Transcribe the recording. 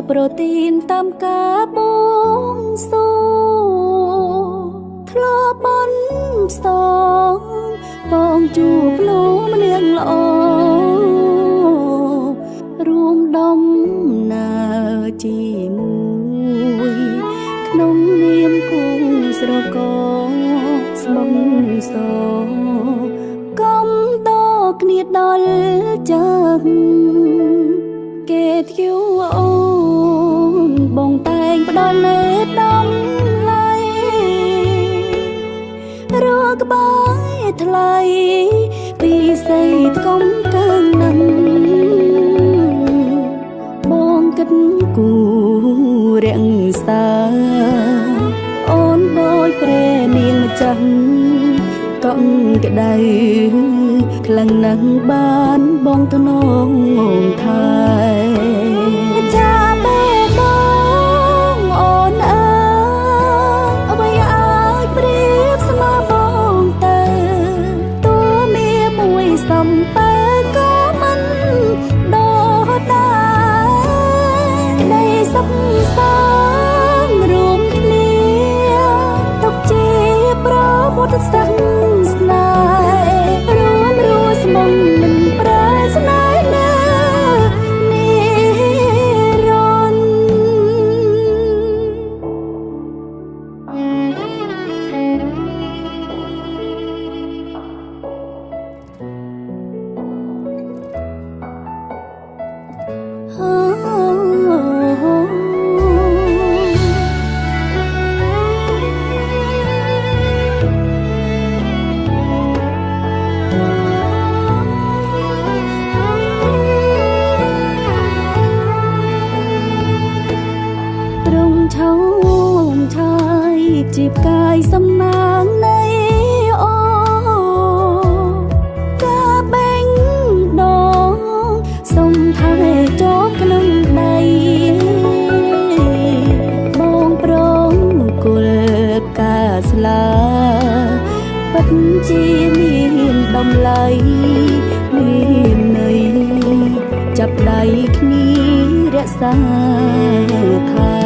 ប្រូតេនតាមការបួងសួងធ្លាប់បន់ផ្សងបងជួបលោកម្នាងល្អរួមដំណើរជាមួយក្នុងនាមគូស្រករស្មងសកំតគ្នាដល់ចឹងគេធ្យូអូនបងតែងផ្ដល់លេដំឡៃរកក្បាយថ្លៃពីស័យថ្កុំកើងនឹងបងគិតគូរាំងសាអូនដោយព្រះនាងម្ចាស់កក់ក្ដៅខ្លាំងណាស់បានបងទៅនងថែចាបេបងអូនអើយអ្វីអាចប្រៀបស្មើបងទៅតួមានមួយសំពើក៏មិនដោះដែរនៃសុខសាន្តរួមគ្នាទុកជាប្រពុទ្ធសាសនារួមរស់ស្មងមិនប្រែស្នេហ៍ណានិរន្តឆោមឆាយជីបកាយសំណាងនៃអូកាបេងដងសុំថែជាប់ក្នុងដៃបងប្រងគុលផ្កាស្លាពិតជាមានតម្លៃមានន័យចាប់ដៃគ្នារក្សាខា